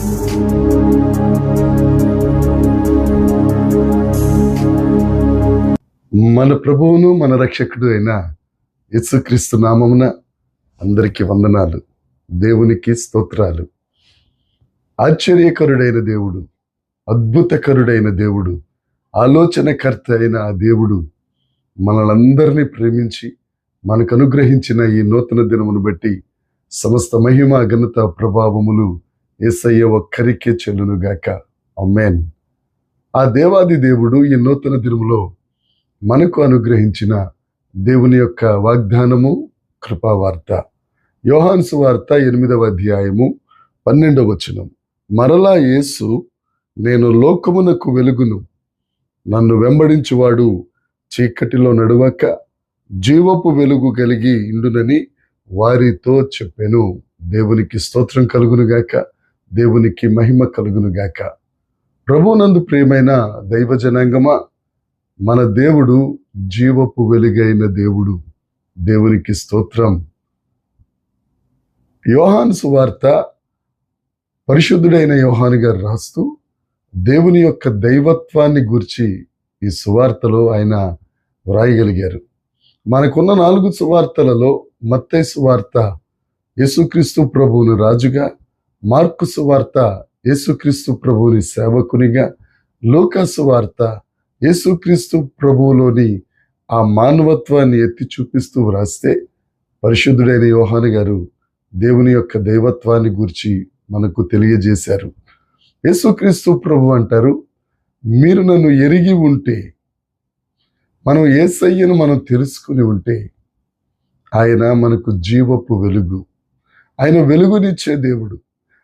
మన ప్రభువును మన రక్షకుడు అయిన యేసుక్రీస్తు నామమున అందరికీ వందనాలు. దేవునికి స్తోత్రాలు. ఆశ్చర్యకరుడైన దేవుడు, అద్భుతకరుడైన దేవుడు, ఆలోచనకర్త అయిన ఆ దేవుడు మనలందరినీ ప్రేమించి మనకు అనుగ్రహించిన ఈ నూతన దినమును బట్టి సమస్త మహిమ ఘనత ప్రభావములు యేసయ్య ఒక్కరికే చెల్లునుగాక. ఆమేన్. ఆ దేవాది దేవుడు ఈ నూతన దినములో మనకు అనుగ్రహించిన దేవుని యొక్క వాగ్దానము, కృపావార్త. యోహాను సువార్త 8వ అధ్యాయము 12వ వచనం. మరలా యేసు, నేను లోకమునకు వెలుగును, నన్ను వెంబడించువాడు చీకటిలో నడవక జీవపు వెలుగు కలిగి ఇండునని వారితో చెప్పెను. దేవునికి స్తోత్రం కలుగునుగాక, దేవునికి మహిమ కలుగునుగాక. ప్రభునందు ప్రియమైన దైవ జనాంగమా, మన దేవుడు జీవపు వెలుగైన దేవుడు. దేవునికి స్తోత్రం. యోహాను సువార్త పరిశుద్ధుడైన యోహాను గారు రాస్తూ దేవుని యొక్క దైవత్వాన్ని గురించి ఈ సువార్తలో ఆయన వ్రాయగలిగారు. మనకున్న 4 సువార్తలలో మత్తయి సువార్త యేసుక్రీస్తు ప్రభువును రాజుగా, మార్కు సువార్త యేసుక్రీస్తు ప్రభువుని సేవకునిగా, లూకా సువార్త యేసుక్రీస్తు ప్రభువులోని ఆ మానవత్వాన్ని ఎత్తి చూపిస్తూ వ్రాస్తే, పరిశుద్ధుడైన యోహాను గారు దేవుని యొక్క దైవత్వాన్ని గురించి మనకు తెలియజేశారు. యేసుక్రీస్తు ప్రభు అంటారు, మీరు నన్ను ఎరిగి ఉంటే, మనం యేసయ్యను మనం తెలుసుకుని ఉంటే, ఆయన మనకు జీవపు వెలుగు, ఆయన వెలుగునిచ్చే దేవుడు.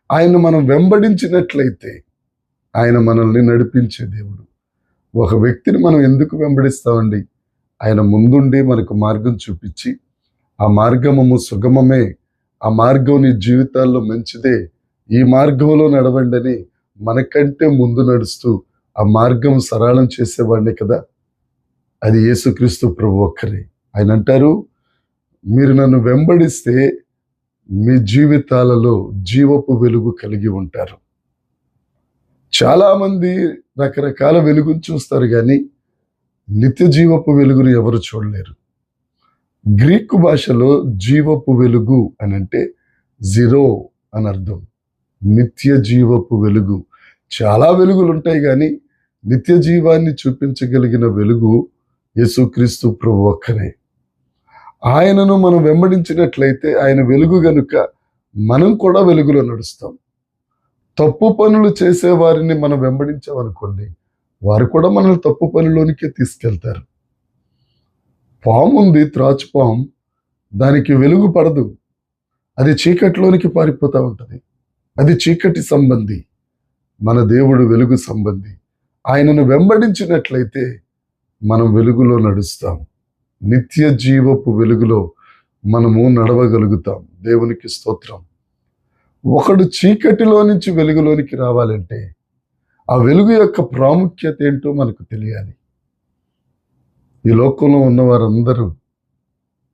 ఆయన మనం వెంబడించినట్లయితే ఆయన మనల్ని నడిపించే దేవుడు. ఒక వ్యక్తిని మనం ఎందుకు వెంబడిస్తామండి? ఆయన ముందుండి మనకు మార్గం చూపించి, ఆ మార్గము సుగమమే, ఆ మార్గం నీ జీవితాల్లో మంచిదే, ఈ మార్గంలో నడవండి అని మనకంటే ముందు నడుస్తూ ఆ మార్గం సరళం చేసేవాడిని కదా. అది యేసుక్రీస్తు ప్రభు ఒక్కరే. ఆయన అంటారు, మీరు నన్ను వెంబడిస్తే మీ జీవితాలలో జీవపు వెలుగు కలిగి ఉంటారు. చాలామంది రకరకాల వెలుగును చూస్తారు, కానీ నిత్య జీవపు వెలుగును ఎవరు చూడలేరు. గ్రీకు భాషలో జీవపు వెలుగు అని అంటే జీరో అని అర్థం. నిత్య జీవపు వెలుగు. చాలా వెలుగులు ఉంటాయి, కానీ నిత్య జీవాన్ని చూపించగలిగిన వెలుగు యేసుక్రీస్తు ప్రభు ఒక్కరే. ఆయనను మనం వెంబడించినట్లయితే ఆయన వెలుగు గనుక మనం కూడా వెలుగులో నడుస్తాం. తప్పు పనులు చేసే వారిని మనం వెంబడించామనుకోండి, వారు కూడా మనల్ని తప్పు పనిలోనికే తీసుకెళ్తారు. పాము ఉంది, త్రాచుపాము, దానికి వెలుగు పడదు, అది చీకటిలోనికి పారిపోతూ ఉంటుంది. అది చీకటి సంబంధి. మన దేవుడు వెలుగు సంబంధి. ఆయనను వెంబడించినట్లయితే మనం వెలుగులో నడుస్తాం. నిత్య జీవపు వెలుగులో మనము నడవగలుగుతాం. దేవునికి స్తోత్రం. ఒకడు చీకటిలో నుంచి వెలుగులోనికి రావాలంటే ఆ వెలుగు యొక్క ప్రాముఖ్యత ఏంటో మనకు తెలియాలి. ఈ లోకంలో ఉన్న వారందరూ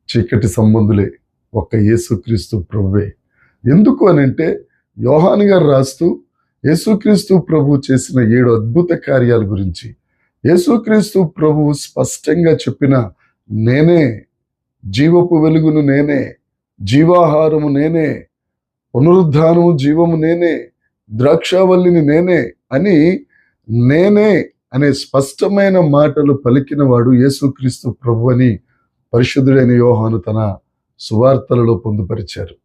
చీకటి సంబంధులే, ఒక్క యేసుక్రీస్తు ప్రభువే. ఎందుకు అని అంటే, యోహాను గారు రాస్తూ యేసుక్రీస్తు ప్రభు చేసిన 7 అద్భుత కార్యాల గురించి, యేసుక్రీస్తు ప్రభు స్పష్టంగా చెప్పిన, నేనే జీవపు వెలుగును, నేనే జీవాహారము, నేనే పునరుద్ధానము, జీవము నేనే, ద్రాక్షావల్లిని నేనే అని, నేనే అనే స్పష్టమైన మాటలు పలికిన వాడు యేసుక్రీస్తు ప్రభు అని పరిశుద్ధుడైన యోహాను తన సువార్తలలో పొందుపరిచారు.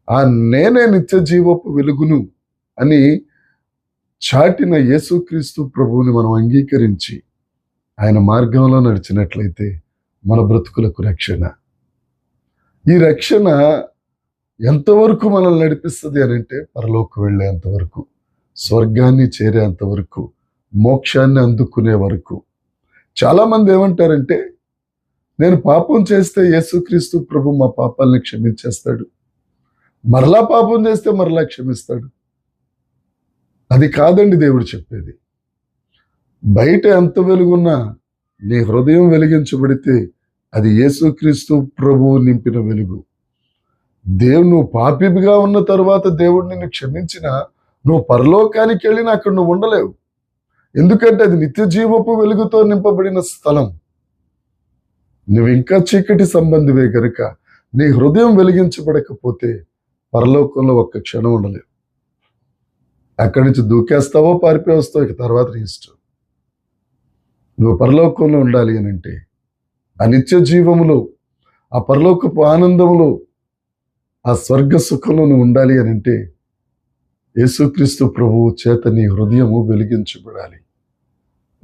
ఆ నేనే నిత్య జీవపు వెలుగును అని చాటిన యేసుక్రీస్తు ప్రభువుని మనం అంగీకరించి ఆయన మార్గంలో నడిచినట్లయితే మన బ్రతుకులకు రక్షణ. ఈ రక్షణ ఎంతవరకు మనల్ని నడిపిస్తుంది అని అంటే, పరలోకి వెళ్ళేంతవరకు, స్వర్గాన్ని చేరేంతవరకు, మోక్షాన్ని అందుకునే వరకు. చాలామంది ఏమంటారంటే, నేను పాపం చేస్తే యేసుక్రీస్తు ప్రభు మా పాపాలని క్షమించేస్తాడు, మరలా పాపం చేస్తే మరలా క్షమిస్తాడు. అది కాదండి దేవుడు చెప్పేది. బయట ఎంత వెలుగున్నా నీ హృదయం వెలిగించబడితే అది యేసుక్రీస్తు ప్రభువు నింపిన వెలుగు. దేవుడు, నువ్వు పాపిగా ఉన్న తరువాత దేవుడు నిన్ను క్షమించిన నువ్వు పరలోకానికి వెళ్ళినా అక్కడ నువ్వు ఉండలేవు. ఎందుకంటే అది నిత్య జీవపు వెలుగుతో నింపబడిన స్థలం. నువ్వు ఇంకా చీకటి సంబంధివే గనుక నీ హృదయం వెలిగించబడకపోతే పరలోకంలో ఒక్క క్షణం ఉండలేవు. అక్కడి నుంచి దూకేస్తావో పారిపోయి వస్తావు, ఇక తర్వాత నీ ఇష్టం. నువ్వు పరలోకంలో ఉండాలి అని అంటే, ఆ నిత్య జీవములో, ఆ పరలోకపు ఆనందములో, ఆ స్వర్గ సుఖంలో నువ్వు ఉండాలి అని అంటే యేసుక్రీస్తు ప్రభువు చేత నీ హృదయము వెలిగించబడాలి.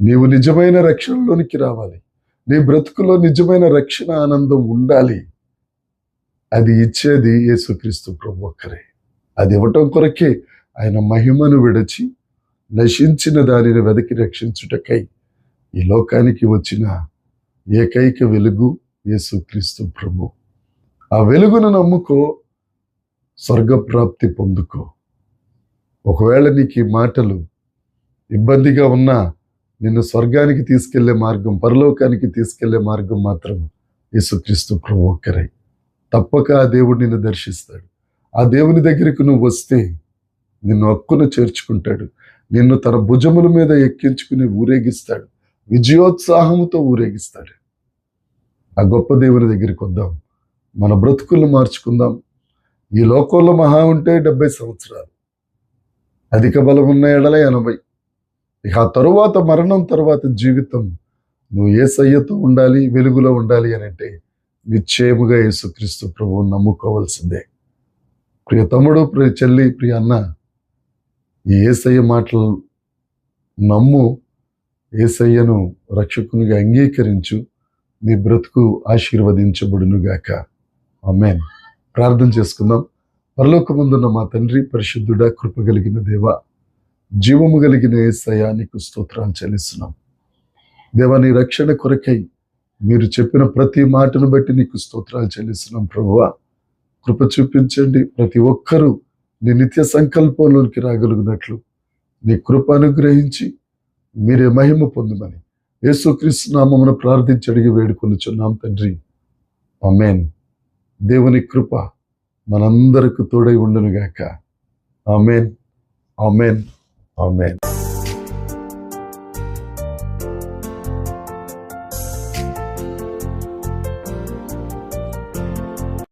నీవు నిజమైన రక్షణలోనికి రావాలి. నీ బ్రతుకులో నిజమైన రక్షణ ఆనందం ఉండాలి. అది ఇచ్చేది యేసుక్రీస్తు ప్రభు ఒక్కరే. అది ఇవ్వటం కొరకే ఆయన మహిమను విడచి నశించిన దానిని వెదకి రక్షించుటకై ఈ లోకానికి వచ్చిన ఏకైక వెలుగు యేసుక్రీస్తు ప్రభు. ఆ వెలుగును నమ్ముకో, స్వర్గప్రాప్తి పొందుకో. ఒకవేళ నీకు ఈ మాటలు ఇబ్బందిగా ఉన్నా నిన్ను స్వర్గానికి తీసుకెళ్లే మార్గం, పరలోకానికి తీసుకెళ్లే మార్గం మాత్రం యేసుక్రీస్తు ప్రభు ఒక్కరే. తప్పక ఆ దేవుడు నిన్ను దర్శిస్తాడు. ఆ దేవుని దగ్గరికి నువ్వు వస్తే నిన్ను హక్కున చేర్చుకుంటాడు. నిన్ను తన భుజముల మీద ఎక్కించుకుని ఊరేగిస్తాడు. విజయోత్సాహంతో ఊరేగిస్తాడు. ఆ గొప్ప దేవుని దగ్గరికి వద్దాం. మన బ్రతుకులను మార్చుకుందాం. ఈ లోకంలో మహా ఉంటే 70 సంవత్సరాలు, అధిక బలం ఉన్న ఎడల 80. ఇక ఆ తరువాత, మరణం తరువాత జీవితం నువ్వు యేసయ్యతో ఉండాలి, వెలుగులో ఉండాలి అని అంటే నిశ్చయముగా యేసుక్రీస్తు ప్రభువును నమ్ముకోవాల్సిందే. ప్రియ తమ్ముడు, ప్రియ చెల్లి, ప్రియ అన్న, ఈ యేసయ్య మాటలు నమ్ము. యేసయ్యను రక్షకునిగా అంగీకరించు. నీ బ్రతుకు ఆశీర్వదించబడునుగాక. ఆమేన్. ప్రార్థన చేసుకుందాం. పరలోకమందున్న మా తండ్రి, పరిశుద్ధుడా, కృప కలిగిన దేవా, జీవము కలిగిన యేసయ్యా, నీకు స్తోత్రాలు చెల్లిస్తున్నాం. దేవా, నీ రక్షణ కొరకై మీరు చెప్పిన ప్రతి మాటను బట్టి నీకు స్తోత్రాలు చెల్లిస్తున్నాం. ప్రభువా, కృప చూపించండి. ప్రతి ఒక్కరూ నీ నిత్య సంకల్పంలోనికి రాగలిగినట్లు నీ కృప అనుగ్రహించి మీరే మహిమ పొందుమని యేసుక్రీస్తు నామమున ప్రార్థించి అడిగి వేడుకొనుచున్నాం తండ్రి. ఆమేన్. దేవుని కృప మనందరకు తోడై ఉండునుగాక. ఆమేన్, ఆమేన్, ఆమేన్.